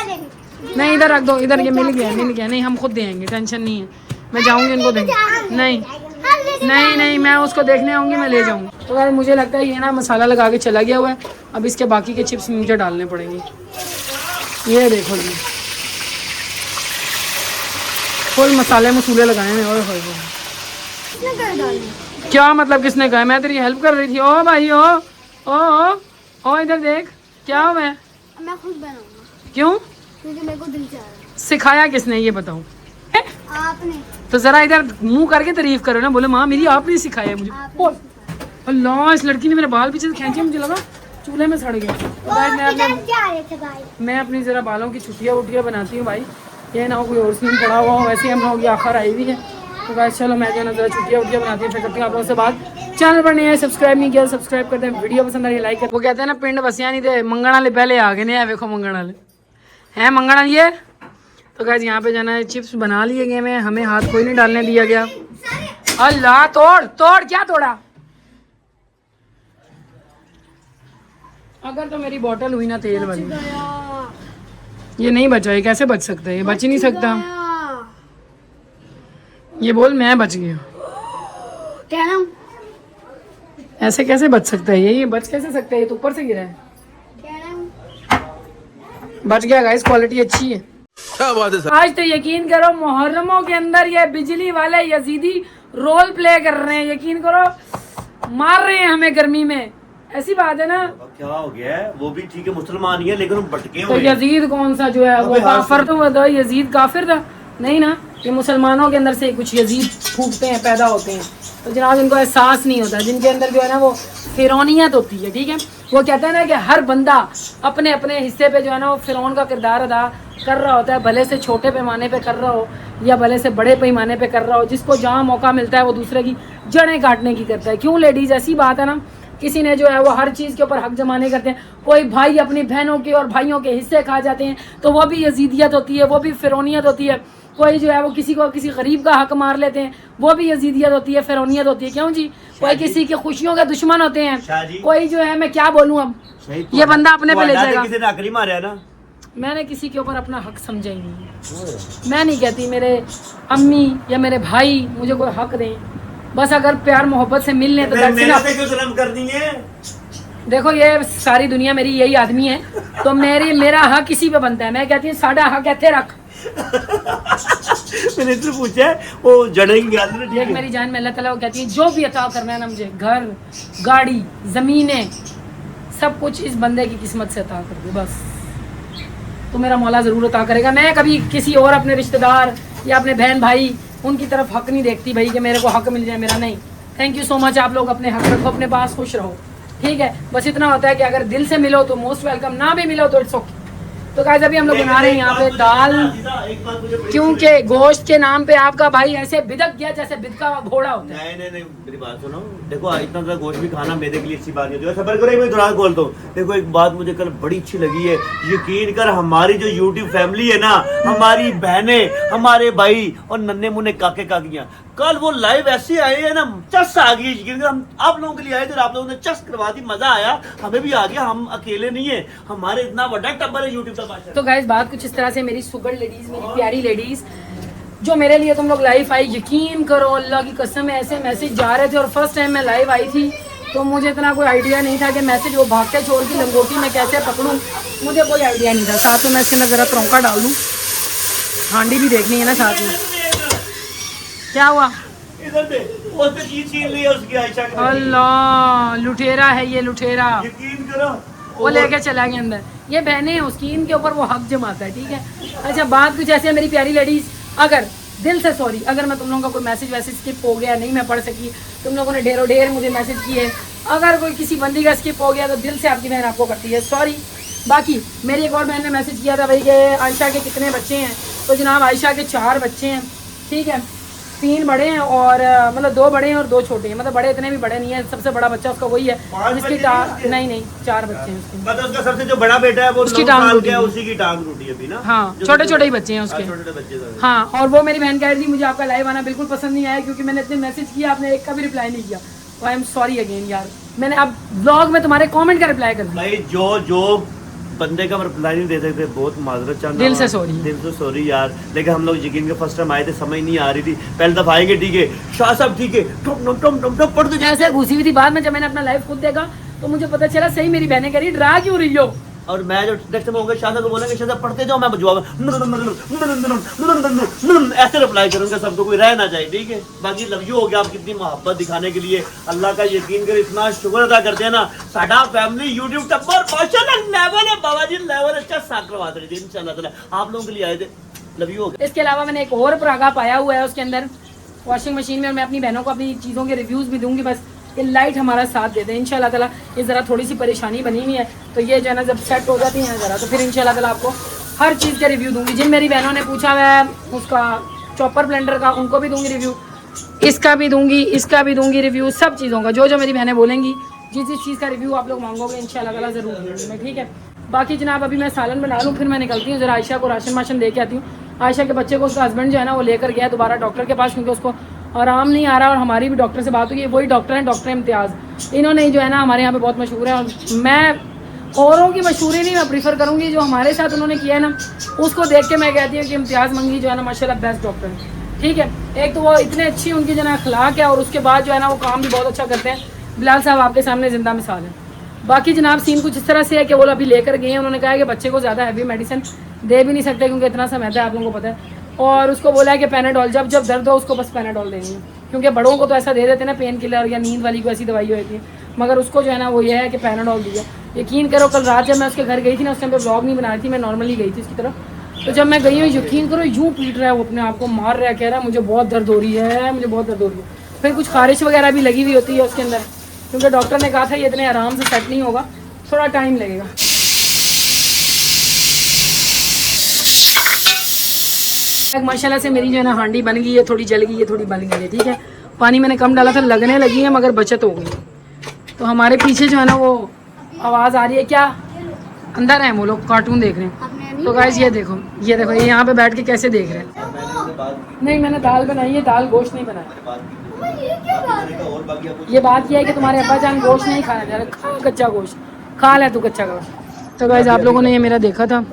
नहीं इधर रख दो, इधर ये मिल गया नहीं, हम खुद देंगे, टेंशन नहीं है। मैं जाऊंगी इनको देंगे, नहीं मैं उसको देखने आऊंगी, मैं ले जाऊंगी। तो यार मुझे लगता है ये ना मसाला लगा के चला गया हुआ है, अब इसके बाकी के चिप्स मुझे डालने पड़ेंगे। ये देखो जी फुल मसाले मसूले लगाए हैं। क्या मतलब किसने कहा? मैं तेरी हेल्प कर रही थी। ओ भाई ओ इधर देख क्या हुआ है। मैं खुद बनाऊंगा। क्यों? क्योंकि मेरे को दिल चाह रहा है। सिखाया किसने ये बताओ? आपने। तो जरा इधर मुंह करके तारीफ करो ना, बोले माँ मेरी आपने सिखाया मुझे। अल्लाह इस लड़की ने मेरे बाल पीछे से खींचे, मुझे लगा चूल्हे में सड़ गए। मैं अपनी जरा बालों की छुट्टियाँ बनाती हूँ भाई, ये ना हो कोई और सीन पड़ा हुआ हो। वैसे हम लोगों की आखिर आई हुई है तो गाइस चलो मैं जो है ना जरा छुट्टियाँ बनाती हूँ, फिर करती हूँ आप लोगों से बात। चैनल पर नहीं है, सब्सक्राइब नहीं किया, सब्सक्राइब करते हैं। वीडियो पसंद आई लाइक कर। वो कहते हैं ना पिंड बसिया नहीं थे, मंगण वाले पहले आ गए हैं। देखो मंगण वाले हैं, मंगण वाली है। तो गाइस यहाँ पे जाना है, चिप्स बना लिए गए हैं, हमें हाथ कोई नहीं डालने दिया गया। अल्लाह तोड़ क्या तोड़ा? अगर तो मेरी बोतल हुई ना तेल वाली, ये नहीं बचा, ये कैसे बच सकता है? ये बच ही नहीं सकता। ये बोल मैं बच गया। क्या नाम? ऐसे कैसे बच सकता है? ये बच कैसे सकता है? ये तो ऊपर से गिरा है। क्या नाम? बच गया गाइस, क्वालिटी अच्छी है। क्या बात है सर। आज तो यकीन करो मुहर्रमों के अंदर ये बिजली वाले यजीदी रोल प्ले कर रहे हैं, यकीन करो मार रहे हैं हमें गर्मी में। ऐसी बात है ना। अब क्या हो गया है? वो भी ठीक है, मुसलमान ही है, लेकिन हम भटके तो हुए हैं। यजीद कौन सा जो है वो अबे हाँ, काफिर तो बताओ, यजीद काफिर था नहीं ना? ये मुसलमानों के अंदर से कुछ यजीद फूटते हैं, पैदा होते हैं। तो जनाब इनको एहसास नहीं होता, जिनके अंदर जो है ना वो फिरौनियत होती है, ठीक है। वो कहते हैं ना कि हर बंदा अपने अपने हिस्से पे जो है ना वो फिरौन का किरदार अदा कर रहा होता है, भले से छोटे पैमाने पे कर रहा हो या भले से बड़े पैमाने पे कर रहा हो। जिसको जहाँ मौका मिलता है वो दूसरे की जड़ें काटने की करता है। क्यों लेडीज? ऐसी बात है ना, किसी ने जो है वो हर चीज़ के ऊपर हक जमाने करते हैं। कोई भाई अपनी बहनों के और भाइयों के हिस्से खा जाते हैं, तो वो भी यजीदियत होती है, वो भी फिरौनियत होती है। कोई जो है वो किसी गरीब का हक मार लेते हैं, वो भी यजीदियत होती है, फिरौनियत होती है। क्यों जी? कोई किसी की खुशियों के दुश्मन होते हैं। कोई जो है, मैं क्या बोलूँ अब, ये बंदा अपने पे ले जाएगा। किसी ने आखिरी मारा है ना। मैंने किसी के ऊपर अपना हक समझा ही नहीं। मैं नहीं कहती मेरे अम्मी या मेरे भाई मुझे कोई हक दें, बस अगर प्यार मोहब्बत से मिल लें तो मेरे से क्यों जुल्म कर दी है? देखो ये सारी दुनिया मेरी यही आदमी है, तो मेरा हक किसी पे बनता है। मैं कहती हूँ साडा हक ऐथे रख। मैंने इससे पूछा है, वो जड़ेंगे आदमी, ठीक देख है। मेरी जान में अल्लाह ताला को कहती है जो भी अता करना है ना मुझे, घर गाड़ी ज़मीनें सब कुछ इस बंदे की किस्मत से अता कर दे, बस तो मेरा मौला ज़रूर अता करेगा। मैं कभी किसी और अपने रिश्तेदार या अपने बहन भाई उनकी तरफ हक नहीं देखती भाई कि मेरे को हक मिल जाए, मेरा नहीं। Thank you so much. आप लोग अपने हक रखो, अपने पास खुश रहो, ठीक है। बस इतना होता है कि अगर दिल से मिलो तो मोस्ट वेलकम, ना भी मिलो तो इट्स ओके। तो गाइस अभी हम लोग बना रहे हैं यहाँ पे दाल, क्योंकि गोश्त के नाम पे आपका भाई ऐसे बिदक गया जैसे बिदका हुआ घोड़ा होता है। नहीं, मेरी बात सुनो। देखो इतना ज़्यादा गोश्त भी खाना मेरे के लिए अच्छी बात नहीं होती। सबर करो, मैं दुरान बोलता हूँ। देखो एक बात मुझे कल बड़ी अच्छी लगी है, यकीन कर हमारी जो यूट्यूब फैमिली है ना, हमारी बहनें, हमारे भाई और नन्हे मुन्ने काके काकियाँ, कल वो लाइव ऐसे आए हैं ना, चस आ गई। यकीन कर हम आप लोगों के लिए आए थे, आप लोगों ने चस करवा दी, मजा आया, हमें भी आ गया। हम अकेले नहीं है, हमारे इतना बड़ा टब्बर है यूट्यूब का। तो गाइस बात कुछ इस तरह से, मेरी सुगर लेडीज, मेरी प्यारी लेडीज जो मेरे लिए तुम लोग लाइव आई, यकीन करो अल्लाह की कसम ऐसे मैसेज जा रहे थे। और फर्स्ट टाइम मैं लाइव आई थी तो मुझे इतना कोई आइडिया नहीं था कि मैसेज वो भागते चोर की लंगोटी में कैसे पकड़ूं, मुझे कोई आइडिया नहीं था। साथ में मैं इसके अंदर जरा तरौंका डाल दूँ, हांडी भी देखनी है ना साथ में। क्या हुआ? इधर दे, वो तो चीज छीन ली है उसकी आयशा की। अल्लाह लुटेरा है ये, लुटेरा। यकीन करो वो लेके चला गया अंदर। ये बहनें हैं उसकी, इनके ऊपर वो हक जमाता है, ठीक है। अच्छा बात कुछ ऐसे है मेरी प्यारी लेडीज, अगर दिल से सॉरी अगर मैं तुम लोगों का कोई मैसेज वैसेज स्किप हो गया, नहीं मैं पढ़ सकी, तुम लोगों ने ढेर मुझे मैसेज किए, अगर कोई किसी बंदी का स्किप हो गया तो दिल से आपकी बहन आपको करती है सॉरी। बाकी मेरी एक और बहन ने मैसेज किया था भाई कि आयशा के कितने बच्चे हैं, तो जनाब आयशा के 4 बच्चे हैं, ठीक है। 3 बड़े हैं और मतलब 2 बड़े हैं और 2 छोटे हैं, मतलब बड़े इतने भी बड़े नहीं है। सबसे बड़ा बच्चा उसका वही है जिसकी टांग, नहीं 4 बच्चे हैं उसके। मतलब उसका सबसे जो बड़ा बेटा है वो उसकी 9 टांग साल टूटी का है, है। उसी की टांग टूटी है अभी ना। हाँ छोटे ही बच्चे हैं उसके। छोटे बच्चे तो। हाँ और वो मेरी बहन कह रही थी मुझे आपका लाइव आना बिल्कुल पसंद नहीं आया क्योंकि मैंने इतने मैसेज किया, आपने एक का भी रिप्लाई नहीं किया। तो आई एम सॉरी अगेन यार, मैंने अब ब्लॉग में तुम्हारे कमेंट का रिप्लाई कर दिया। भाई जो बंदे का रिप्लाई नहीं दे सकते, बहुत माजरत चाहता हूं। दिल से सॉरी, दिल से सॉरी यार। लेकिन हम लोग यकीन के फर्स्ट टाइम आए थे, समझ नहीं आ रही थी। पहले दफा आएंगे, ठीक है शाह साहब, ठीक है टम पढ़ दो ऐसे घुसी हुई थी। बाद में जब मैंने अपना लाइव खुद देखा तो मुझे पता चला सही मेरी बहनें कह रही डरा क्यों रही हो। और मैं जो नेक्स्ट टाइम होगा शाह साहब को बोलेंगे शाह साहब पढ़ते जाओ, मैं जवाब ऐसे रिप्लाई करूंगा, सबको कोई रह ना जाए, ठीक है। बाकी लव यू हो गया, आप कितनी मोहब्बत दिखाने के लिए अल्लाह का यकीन कर इतना शुक्र अदा करते हैं ना। साडा फैमिली यूट्यूब टप्पर माशाल्लाह लेवल है, बाबा जी लेवल अच्छा साथ करवा दे रही इंशाल्लाह ताला। आप लोगों के लिए आए थे, लव यू हो गया। इसके अलावा मैंने एक और परागा पाया हुआ है उसके अंदर वॉशिंग मशीन में, और मैं अपनी बहनों को अपनी चीज़ों के रिव्यूज़ भी दूंगी। बस ये लाइट हमारा साथ देते हैं इंशाल्लाह ताला। ये ज़रा थोड़ी सी परेशानी बनी हुई है, तो ये जो है ना जब सेट हो जाती है ज़रा, तो फिर इंशाल्लाह ताला आपको हर चीज़ के रिव्यू दूंगी। जिन मेरी बहनों ने पूछा हुआ है उसका चॉपर ब्लेंडर का, उनको भी दूंगी रिव्यू, इसका भी दूंगी, इसका भी दूंगी रिव्यू, सब चीज़ों का जो मेरी बहनें बोलेंगी, जिस चीज़ का रिव्यू आप लोग मांगोगे इंशाल्लाह ताला ज़रूर दूंगी मैं, ठीक है। बाकी जनाब अभी मैं सालन बना लूँ, फिर मैं निकलती हूँ, ज़रा आयशा को राशन वाशन दे के आती हूँ। आयशा के बच्चे को उसका हस्बैंड जो है ना वो लेकर गया दोबारा डॉक्टर के पास, क्योंकि उसको आराम नहीं आ रहा। और हमारी भी डॉक्टर से बात हुई है, वही डॉक्टर हैं, डॉक्टर इम्तियाज़। इन्होंने जो है ना हमारे यहाँ पे बहुत मशहूर है, और मैं औरों की मशहूरी नहीं मैं प्रीफर करूँगी, जो हमारे साथ उन्होंने किया है ना उसको देख के मैं कहती हूँ कि इम्तियाज़ मंगी जो है ना माशाल्लाह बेस्ट डॉक्टर है। ठीक है, एक तो वो इतने अच्छी उनकी जो है ना अखलाक है और उसके बाद जो है ना वो काम भी बहुत अच्छा करते हैं। बिलाल साहब आपके सामने जिंदा मिसाल है। बाकी जनाब सीन कुछ इस तरह से है कि वो अभी लेकर गए हैं, उन्होंने कहा है कि बच्चे को ज़्यादा हैवी मेडिसिन दे भी नहीं सकते क्योंकि इतना सा मैदा है, आप लोगों को पता है। और उसको बोला है कि पैनाडोल, जब जब दर्द हो उसको बस पैनाडोल देंगे, क्योंकि बड़ों को तो ऐसा दे देते हैं ना पेन किलर या नींद वाली को ऐसी दवाई होती है, मगर उसको जो है ना वो ये है कि पैनाडोल दिया। यकीन करो कल रात जब मैं उसके घर गई थी ना, उस टाइम पे ब्लॉग नहीं बना रही थी, मैं नॉर्मली गई थी उसकी तरफ, तो जब मैं गई हूँ यकीन करो यूँ पीट रहा है वो, अपने आप को मार रहा है, कह रहा है मुझे बहुत दर्द हो रही है, मुझे बहुत दर्द हो रही है। फिर कुछ खारिश वगैरह भी लगी हुई होती है उसके अंदर, क्योंकि डॉक्टर ने कहा था ये इतने आराम से सेट नहीं होगा, थोड़ा टाइम लगेगा। माशाल्लाह से मेरी जो है ना हांडी बन गई है, थोड़ी जल गई है, थोड़ी बन गई है। ठीक है, पानी मैंने कम डाला था, लगने लगी है मगर बचत हो गई। तो हमारे पीछे जो है ना वो आवाज़ आ रही है, क्या अंदर है वो लोग कार्टून देख रहे हैं। तो गाइस ये देखो ये यहाँ पे बैठ के कैसे देख रहे हैं। नहीं मैंने दाल बनाई है, दाल गोश्त नहीं बनाया। ये बात यह है कि तुम्हारे अब्बा जान गोश्त नहीं खाना चाह रहे, खा कच्चा गोश्त, खा ले तू कच्चा गोश्त। तो गाइस आप लोगों ने ये मेरा देखा था।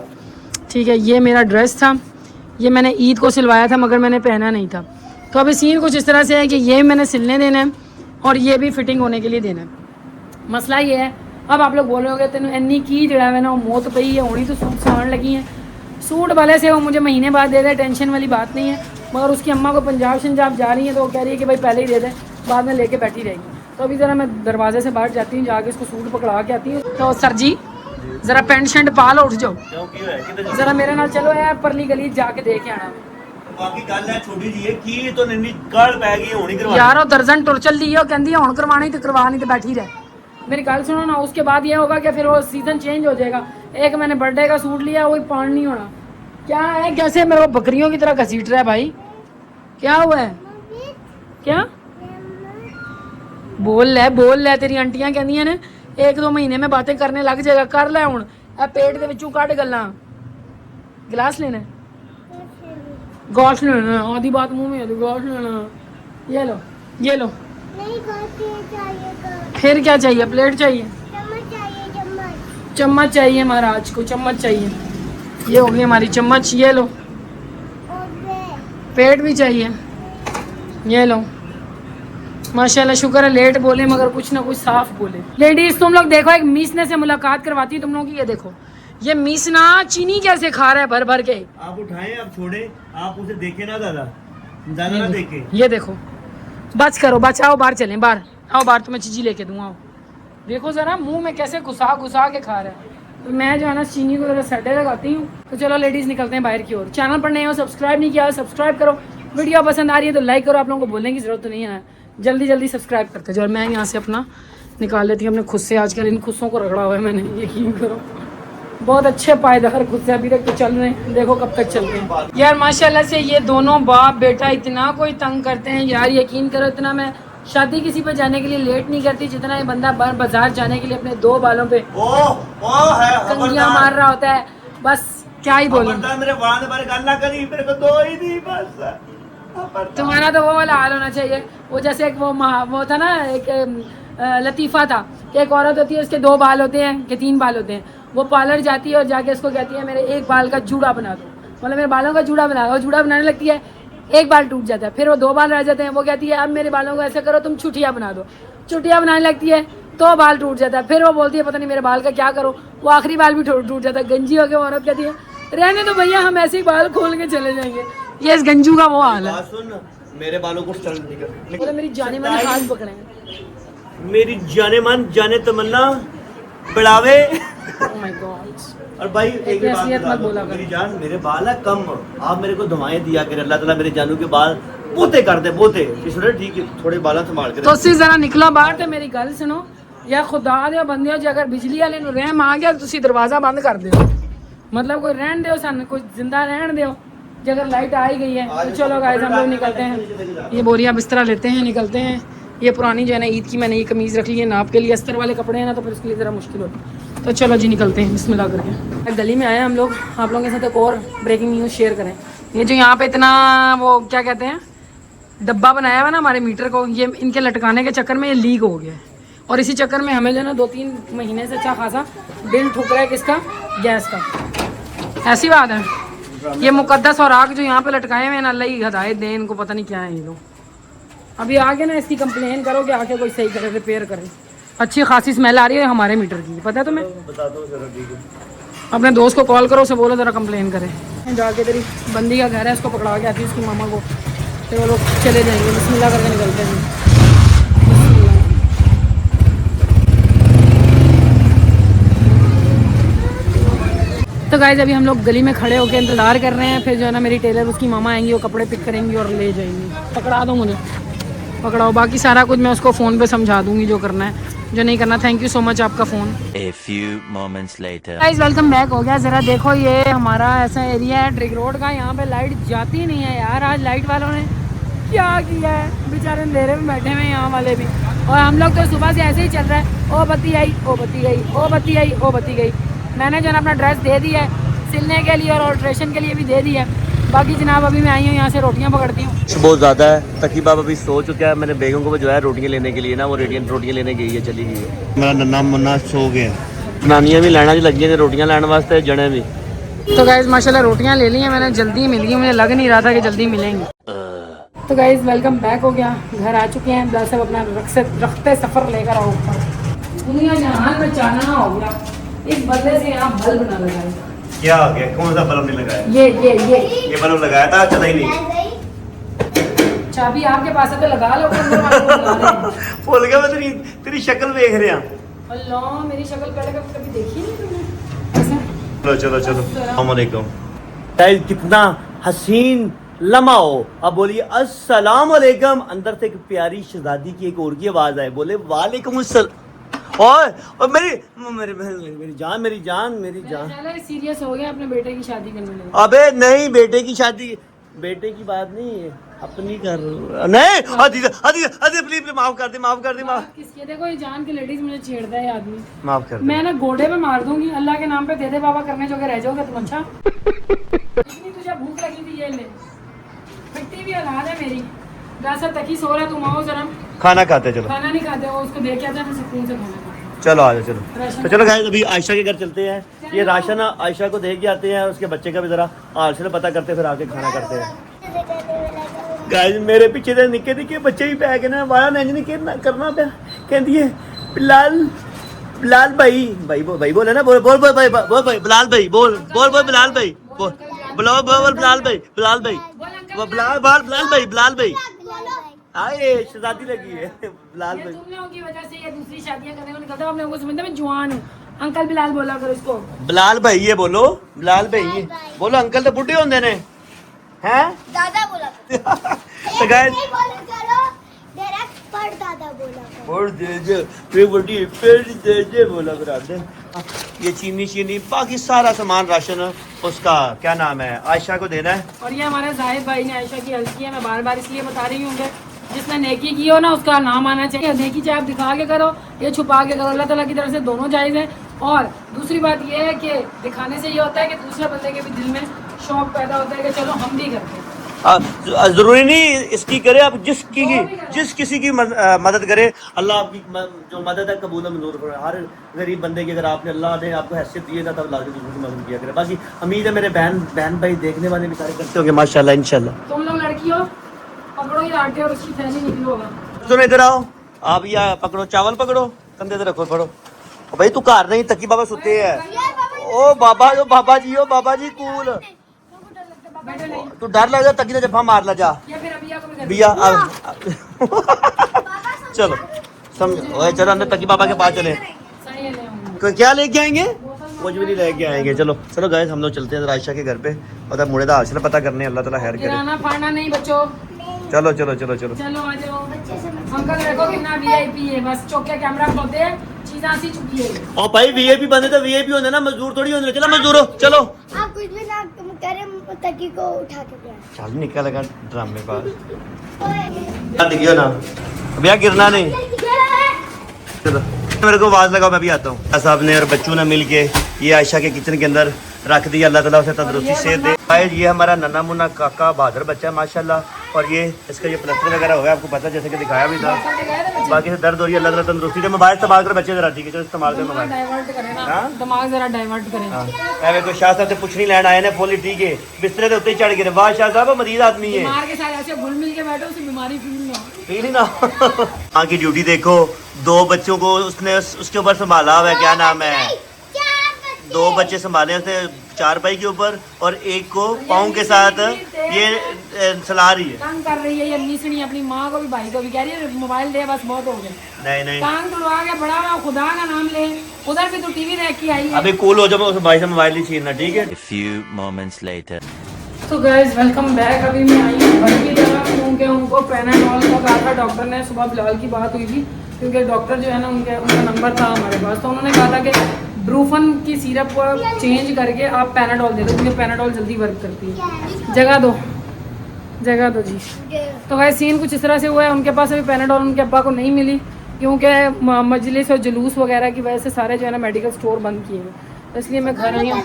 ठीक है, ये मेरा ड्रेस था, ये मैंने ईद को सिलवाया था मगर मैंने पहना नहीं था। तो अभी सीन कुछ इस तरह से है कि ये मैंने सिलने देना है और ये भी फिटिंग होने के लिए देना है। मसला ये है, अब आप लोग बोल रहे होगे तेन इन्नी की जड़ा है ना वो मौत पई है, होनी तो सूट सिलाने लगी है। सूट वाले से वो मुझे महीने बाद दे दे, टेंशन वाली बात नहीं है, मगर उसकी अम्मा को पंजाब शंजाब जा रही है तो वो कह रही है कि भाई पहले ही दे दे, बाद में लेके बैठी रहेगी। तो अभी ज़रा मैं दरवाजे से बाहर जाती हूँ, जाके इसको सूट पकड़ा के आती हूँ। तो सर जी ज़रा पेंट शर्ट पा लो, उठ जाओ ज़रा मेरे नाल चलो यार, परली गली जाके देख के आना। बाकी गल है छोटी जी है की तो नन्नी गल पै गई होनी करवा यार वो दर्जन टुर चल रही है, वो कहती है हुण करवानी तो करवा, नहीं तो बैठी रहे। मेरी गल सुनो ना, उसके बाद ये होगा कि फिर वो सीज़न चेंज हो जाएगा। एक मैंने बर्थडे का सूट लिया, वही पान नहीं होना। क्या है, कैसे मेरे को बकरियों की तरह घसीट रहा है भाई, क्या हुआ है? क्या बोल ले, तेरी आंटियां कहदियां ने 1-2 महीने में बातें करने लग जाएगा, कर ले हुण। पेट दे विचों कट गल्लां। गिलास लेना, गोश्त लेना, आधी बात मुंह में, गोश्त लेना। ये लो ये लो। फिर क्या चाहिए? प्लेट चाहिए, चम्मच चाहिए, महाराज को चम्मच चाहिए। ये हो गई हमारी चम्मच, ये लो। पेट भी चाहिए, ये लो। माशाल्लाह शुक्र है लेट बोले मगर कुछ ना कुछ साफ बोले। लेडीज तुम लोग देखो, एक मीसने से मुलाकात करवाती है तुम लोगों की। ये देखो ये मीसना चीनी कैसे खा रहा है भर भर के। आप उठाएं, आप छोड़े, आप उसे देखे ना ज्यादा ना देखे। ये देखो बच करो, बच, आओ बाहर चलें, बाहर आओ, बाहर तुम्हें चीजी लेके दूँ, आओ। देखो जरा मुंह में कैसे घुसा घुसा के खा रहा है। तो मैं जो है ना चीनी को जरा सटे लगाती हूँ। तो चलो लेडीज़ निकलते हैं बाहर की ओर। चैनल पर नए हो, सब्सक्राइब नहीं किया, सब्सक्राइब करो। वीडियो पसंद आ रही है तो लाइक करो, आप लोगों को बोलने की ज़रूरत तो नहीं है, जल्दी जल्दी सब्सक्राइब करते जाओ। मैं यहाँ से अपना निकाल लेती हूँ अपने खुद से। आजकल इन खुस्सों को रगड़ा हुआ है मैंने, यकीन करो। बहुत अच्छे पायदार खुद से अभी तक तो चल रहे हैं, देखो कब तक चलते हैं यार। माशाल्लाह से ये दोनों बाप बेटा इतना कोई तंग करते हैं यार, यकीन करो। इतना मैं शादी किसी पे जाने के लिए लेट नहीं करती जितना ये बंदा बाजार जाने के लिए अपने 2 बालों पे कंगियां मार रहा होता है। बस क्या ही बोलूं, मेरे बाल बारे गल ना करी, मेरे को 2 ही दी बस। तुम्हारा तो वो वाला हाल होना चाहिए। वो जैसे एक वो था ना, एक लतीफ़ा था कि एक औरत होती है, उसके 2 बाल होते हैं कि 3 बाल होते हैं। वो पार्लर जाती है और जाके उसको कहती है मेरे 1 बाल का जूड़ा बना दो, मतलब मेरे बालों का जूड़ा बना दो। जूड़ा बनाने लगती है, 1 बाल टूट जाता है, फिर वो 2 बाल रह जाते हैं। वो कहती है अब मेरे बालों को ऐसा करो तुम छुटिया बना दो। छुटिया बनाने लगती है तो बाल टूट जाता है, फिर वो बोलती है पता नहीं मेरे बाल का क्या करो। वो आखिरी बाल भी टूट जाता है। गंजी होकर औरत कहती है रहने दो भैया, हम ऐसे ही बाल खोल के चले जाएंगे। ये इस गंजू का वो हाल है। सुन, मेरे बालों को मतलब मेरी जाने मन हाथ पकड़े, मेरी जाने मन जाने तमन्ना बढ़ावे। Oh my God। और भाई एक बात असलियत बता मत दो, बोला कर। मेरी जान मेरे बाल है कम, आप मेरे को दुआएं दिया करें, अल्लाह ताला मेरे जानू के बाल पोते कर दे, पोते इसलिए ठीक है, थोड़े बाल संभाल के। तो सी जरा निकलो बाहर ते मेरी गल सुनो, या खुदा दे बंदे जे अगर बिजली वाले नु रहम आ गया तुसी दरवाजा बंद कर दियो, मतलब कोई रहन दियो, सन कोई जिंदा रहन दियो। जे अगर लाइट आ ही गई है तो चलो गाइस हम लोग निकलते हैं। ये बोरिया बिस्तरा लेते हैं, निकलते हैं। ये पुरानी जो है ना ईद की मैंने ये कमीज़ रख ली है नाप के लिए, अस्तर वाले कपड़े हैं ना तो फिर उसके लिए ज़रा मुश्किल होती है। तो चलो जी निकलते हैं बिस्मिल्लाह करके। गली में आए हम लोग, आप लोगों के साथ एक और ब्रेकिंग न्यूज़ शेयर करें। ये जो यहाँ पे इतना वो क्या कहते हैं डब्बा बनाया हुआ ना हमारे मीटर को, ये इनके लटकाने के चक्कर में ये लीक हो गया है। और इसी चक्कर में हमें जो है ना 2-3 महीने से अच्छा खासा बिल ठुक रहा है किसका, गैस का। ऐसी बात है। ये मुकद्दस और आग जो यहाँ पे लटकाए हुए हैं ना, अल्लाह ही हिदायत दे, इनको पता नहीं क्या है ये लोग। अभी आगे ना इसकी कंप्लेन करो कि आके कोई सही करे, रिपेयर करे। अच्छी खासी स्मेल आ रही है हमारे मीटर की, पता है तुम्हें? अपने दोस्त को कॉल करो, उसे बोलो ज़रा कंप्लेन करे। जाके तेरी बंदी का घर है, उसको पकड़ा के आती है उसकी मामा को, फिर वो लोग चले जाएंगे। बिस्मिल्लाह करके निकलते हैं। तो गाइस अभी हम लोग गली में खड़े होकर इंतज़ार कर रहे हैं, फिर जो है ना मेरी टेलर उसकी मामा आएंगी, वो कपड़े पिक करेंगी और ले जाएंगी। पकड़ा दो मुझे, पकड़ाओ। बाकी सारा कुछ मैं उसको फ़ोन पे समझा दूंगी जो करना है, जो नहीं करना। थैंक यू सो मच आपका phone. A few moments later. Guys welcome back हो गया। ज़रा देखो ये हमारा ऐसा एरिया है ट्रिक रोड का, यहाँ पे लाइट जाती नहीं है यार। आज लाइट वालों ने क्या किया है, बेचारे अंधेरे में बैठे हुए हैं यहाँ वाले भी। और हम लोग तो सुबह से ऐसे ही चल रहा है, ओ बत्ती आई, ओ बत्ती गई, ओ बत्ती आई, ओ बत्ती गई। मैंने जो है ना अपना ड्रेस दे दिया है सिलने के लिए और ऑल्ट्रेशन के लिए भी दे दिया है। बाकी जनाब अभी मैं आई हूँ यहाँ से रोटियाँ पकड़ती हूँ। बहुत ज़्यादा है। तकी बाब अभी सो चुका है। मैंने बेगम को भिजवाया रोटियाँ लेने के लिए ना, वो रोटियाँ लेने गई है, चली गई है। मेरा नन्ना मुन्ना सो गया। नानियाँ भी लैना जी लगी हैं रोटियाँ लाने वास्ते, जने भी। तो गाइज माशाल्लाह रोटियाँ ले ली हैं मैंने, जल्दी मिल गई, मुझे लग नहीं रहा था कि जल्दी मिलेंगी। तो गाइज वेलकम बैक हो गया, घर आ चुके हैं। बस अब अपना रखते सफ़र लेकर आओ ऊपर। दुनिया जहान में चानना हो गया, इस बदले से यहाँ बल्ब ना लगाए। क्या हो गया? कौन सा बल्ब नहीं लगाया? ये बल्ब लगाया था, चला ही नहीं। चाबी आपके पास है तो लगा लो। अंदर वाले को लगा रहे हैं। भूल गया मैं तेरी शक्ल देख रहा। अल्लाह मेरी शक्ल पहले कभी देखी नहीं तुमने ऐसे। चलो अस्सलाम वालेकुम। कितना हसीन लम्हा हो। अब बोलिए अस्सलाम वालेकुम। अंदर से एक प्यारी शहजादी की एक और की आवाज आए, बोले वालेकुम अस्सलाम। और मेरी जान सीरियस हो गया अपने बेटे की शादी करने लगे। अबे नहीं, बेटे की शादी, बेटे की बात नहीं है, अपनी कर नहीं। प्लीज माफ कर दे। किसके देखो ये जान के लेडीज मुझे छेड़ता है आदमी। माफ कर दे। मैं ना गोडे पे मार दूंगी, अल्लाह के नाम पे दे दे बाबा, करने जोगे रह जाओगे तुम। अच्छा इतनी तुझे भूख लगी थी, ये ले मिट्टी भी औलाद है मेरी। वैसा तकी सो रहा, तुम आओ जरा खाना खाते। चलो खाना नहीं खाते, वो उसको देख आते हैं सुकून से खाना खाते। चलो आ जाओ। चलो तो चलो गाइस अभी आयशा के घर चलते हैं। ये राशन आयशा को दे के आते हैं, उसके बच्चे का भी जरा हाल से पता करते, फिर आके खाना करते हैं। गाइस मेरे पीछे दे निक्के निक्के बच्चे भी पै गए ना, वाला नहीं करना पे कहती है बिलाल भाई बोले ना, बोल भाई बिलाल भाई बोल बिलाल भाई बोल बिलाल भाई। आए शहजादी लगी है बिलाल भाई। तुम लोगों की वजह से ये दूसरी शादियां करने को निकलता है। हम लोगों को समझता है मैं जवान हूँ। अंकल बिलाल बोला करो इसको। बिलाल भाई ये बोलो, बिलाल भाई बोलो। अंकल तो बुढ़े होंगे ने हैं, दादा बोला तो गाइस बोला ये चीनी बाकी सारा सामान राशन उसका क्या नाम है, आयशा को देना है। और ये हमारे जाहिद भाई ने आयशा की हेल्प की है। मैं बार बार इसलिए बता रही हूँ कि जिसने नेकी की हो ना उसका नाम आना चाहिए। नेकी चाहे आप दिखा के करो या छुपा के करो, अल्लाह ताला की तरफ से दोनों जायज़ है। और दूसरी बात ये है कि दिखाने से ये होता है कि दूसरे बंदे के भी दिल में शौक पैदा होता है कि चलो हम भी करते हैं। जरूरी नहीं इसकी करे, आप जिस किसी की मदद करे, अल्लाह आपकी जो मदद है कबूल मंजूर करे। हर गरीब बंदे की अगर आपने अल्लाह ने आपको हैसियत दी है ना, तब अल्लाह की दूसरों की मदद किया करे। बाकी उम्मीद है मेरे बहन भाई देखने वाले भी सारे करते होंगे माशाल्लाह इंशाल्लाह। तुम लोग लड़की हो, पकड़ो ये आटे और उसकी थैली निकलो होगा। सुनो इधर आओ आप, या पकड़ो चावल पकड़ो, कंधे पे रखो, पढ़ो। भाई तू घर नहीं, तकी बाबा सुते है। ओ बाबा जी कूल। तू डर लग जा, तकी ने जफा मार ला जा बिया। चलो समझो, चलो अंदर तकी बाबा के पास चले। क्या लेके आएंगे? कुछ भी नहीं लेके आएंगे। चलो गाइस हम लोग चलते हैं आयशा के घर पे, और मुड़े का हासिल पता करने। अल्लाह ताला खैर करे। फाड़ना नहीं बच्चों। चलो आ जाओ। अंकल देखो कितना वीआईपी है, बस चौके कैमरा खोलते हैं, चीज़ आसी चुकी है। और भाई वीआईपी बंदे तो वीआईपी होंगे ना, मजदूर थोड़ी होंगे। चलो मजदूरो चलो। आप कुछ भी ना करें, तकी को उठा के दिया। चल निकल लगा ड्रामे पास दिखियो ना, भैया गिरना नहीं। चलो मेरे को आवाज लगाओ, मैं भी आता हूँ। साहब ने और बच्चों ने मिल के ये आयशा के किचन के अंदर रख दिया। अल्लाह ताला उसे तंदुरुस्ती से दे। ये हमारा नन्ना मुन्ना काका बहादुर बच्चा है माशाल्लाह। और ये इसका ये प्लास्टर वगैरह हो गया, आपको पता जैसे कि दिखाया भी था। डॉक्टर दिखाए थे बच्चे बाकी से दर्द हो रही है, अल्लाह ताला तंदुरुस्ती दे। मोबाइल इस्तेमाल कर बच्चे जरा, ठीक है, जो इस्तेमाल कर दिमाग मोबाइल। डाइवर्ट करें ना, हाँ? दिमाग जरा डाइवर्ट करें। ਐਵੇਂ ਕੋਈ शाह साहब से पुछनी लैन आए ने फुल ठीक है, बिस्तरे के उत्ते चढ़ गए। वाह शाह साहब मरीज आदमी है, बीमार के साथ ऐसे घुल मिल के बैठो, उसे बीमारी फील ना हो। फील ही ना। माँ की ड्यूटी देखो, 2 बच्चों को उसने उसके ऊपर संभाला हुआ है, क्या नाम है, 2 बच्चे संभाले उसने चारपाई के ऊपर, और एक को पाँव के साथ ये चला रही है। तंग कर रही है ये नीसनी अपनी माँ को भी भाई को भी, कह रही है मोबाइल दे बस बहुत हो गया। नहीं नहीं, टांग तुड़वा के बड़ा हुआ, खुदा का नाम ले, उधर भी तो टीवी देख के आई है। अभी कूल हो जाओ, उस भाई से मोबाइल नहीं छीनना, ठीक है। A few moments later. तो गाइस वेलकम बैक। अभी मैं आई हूँ घर की तरफ, क्योंकि उनको पैनाडोल का कहा था डॉक्टर ने। सुबह बिलाल की बात हुई थी, क्योंकि डॉक्टर जो है ना उनका नंबर था हमारे पास, तो उन्होंने कहा था कि ब्रूफन की सिरप को चेंज करके आप पैनाडोल दे दो, क्योंकि पैनाडोल जल्दी वर्क करती है। जगह दो जी। तो गाइस सीन कुछ इस तरह से हुआ है, उनके पास अभी पैनाडोल उनके अब्बा को नहीं मिली, क्योंकि मजलिस और जुलूस वगैरह की वजह से सारे जो है ना मेडिकल स्टोर बंद किए हैं, तो इसलिए मैं घर आई हूँ।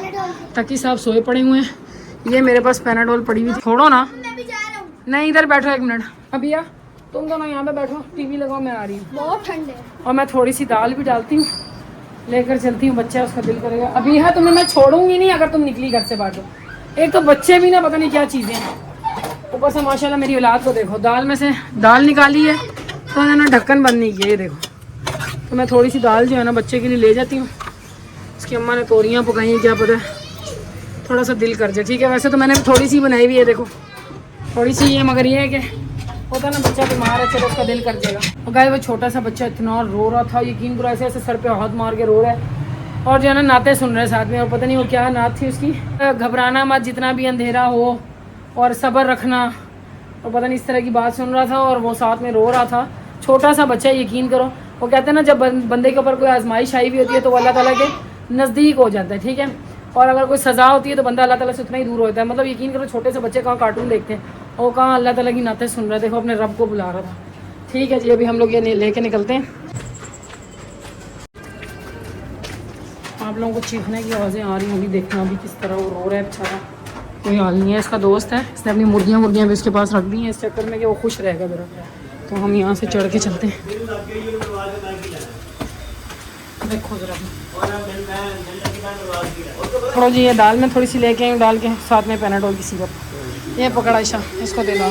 तकी साहब सोए पड़े हुए हैं, ये मेरे पास पैनाडोल पड़ी हुई थी। छोड़ो ना, नहीं इधर बैठो 1 मिनट। अभी आ तुम दोनों यहाँ पे बैठो, टीवी लगाओ, मैं आ रही हूँ। बहुत ठंड है। और मैं थोड़ी सी दाल भी डालती हूँ, लेकर चलती हूँ, बच्चा उसका दिल करेगा। अभी है तुम्हें मैं छोड़ूंगी नहीं अगर तुम निकली घर से बाहर। एक तो बच्चे भी ना पता नहीं क्या चीज़ें हैं, ऊपर से माशाल्लाह मेरी औलाद को देखो, दाल में से दाल निकाली है तो मैंने ढक्कन बंद नहीं किया, ये देखो। तो मैं थोड़ी सी दाल जो है ना बच्चे के लिए ले जाती हूँ। इसकी अम्मा ने तोरियाँ पकाई हैं, क्या पता थोड़ा सा दिल कर जाए, ठीक है। वैसे तो मैंने थोड़ी सी बनाई हुई है, देखो थोड़ी सी है, मगर ये है कि होता ना बच्चा बीमार है, चलो उसका दिल कर जाएगा। और गाय वो छोटा सा बच्चा इतना रो रहा था, यकीन करो, ऐसे ऐसे सर पे हाथ मार के रो रहा है, और जो है ना नाते सुन रहे साथ में, और पता नहीं वो क्या नात थी उसकी, घबराना मत जितना भी अंधेरा हो, और सब्र रखना, और पता नहीं इस तरह की बात सुन रहा था, और वो साथ में रो रहा था। छोटा सा बच्चा, यकीन करो। वो कहते हैं ना जब बंदे के ऊपर कोई आजमाइश आई हुई होती है तो वो अल्लाह ताला के नज़दीक हो जाता है, ठीक है। और अगर कोई सज़ा होती है तो बंदा अल्लाह ताला से उतना ही दूर होता है। मतलब यकीन करो, छोटे से बच्चे कहाँ कार्टून देखते हैं और कहाँ अल्लाह ताला की नाते सुन रहे थे, देखो अपने रब को बुला रहा था। ठीक है जी, अभी हम लोग ये लेके निकलते हैं। आप लोगों को चीखने की आवाज़ें आ रही होंगी, देखना अभी किस तरह वो रो रहा है बेचारा। कोई हाल नहीं है, इसका दोस्त है, इसने अपनी मुर्गियाँ भी इसके पास रख दी हैं इस चक्कर में कि वो खुश रहेगा मेरा। तो हम यहाँ से चढ़ के चलते हैं। देखो ज़रा थोड़ा जी, ये दाल में थोड़ी सी लेके आई हूँ, डाल के साथ में पैनाडोल की सिरप। ये पकड़ा आयशा, इसको दे दो।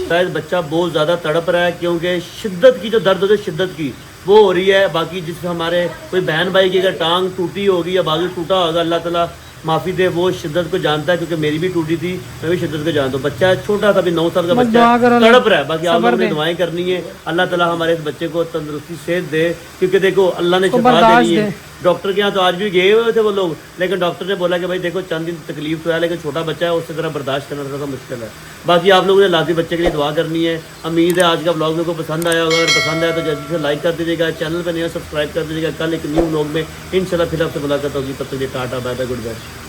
शायद बच्चा बहुत ज़्यादा तड़प रहा है, क्योंकि शिद्दत की जो दर्द होती है शिद्दत की वो हो रही है। बाकी जिस हमारे कोई बहन भाई की अगर टांग टूटी होगी या बाजू टूटा होगा, अल्लाह ताला माफ़ी दे, वो शिद्दत को जानता है, क्योंकि मेरी भी टूटी थी, मैं भी शिद्दत को जानता हूँ। बच्चा है छोटा सा, अभी 9 साल का बच्चा है, तड़प रहा है। बाकी आप लोगों ने दुआएं करनी है, अल्लाह ताला हमारे इस बच्चे को तंदुरुस्ती सेहत दे, क्योंकि देखो अल्लाह ने शिफा देनी है। डॉक्टर के यहाँ तो आज भी गए हुए थे वो लोग, लेकिन डॉक्टर ने बोला कि भाई देखो चंद दिन तकलीफ तो है, लेकिन छोटा बच्चा है, उससे तरह बर्दाश्त करना थोड़ा सा मुश्किल है। बाकी आप लोगों ने लाजमी बच्चे के लिए दुआ करनी है। उम्मीद है आज का ब्लॉग मेरे को पसंद आया होगा, अगर पसंद आया तो जल्दी से लाइक कर दीजिएगा, चैनल पर नया सब्सक्राइब कर दीजिएगा। कल एक न्यू ब्लॉग में इंशाल्लाह फिर आपसे मुलाकात होगी, तब तक ta-ta bye bye, good bye.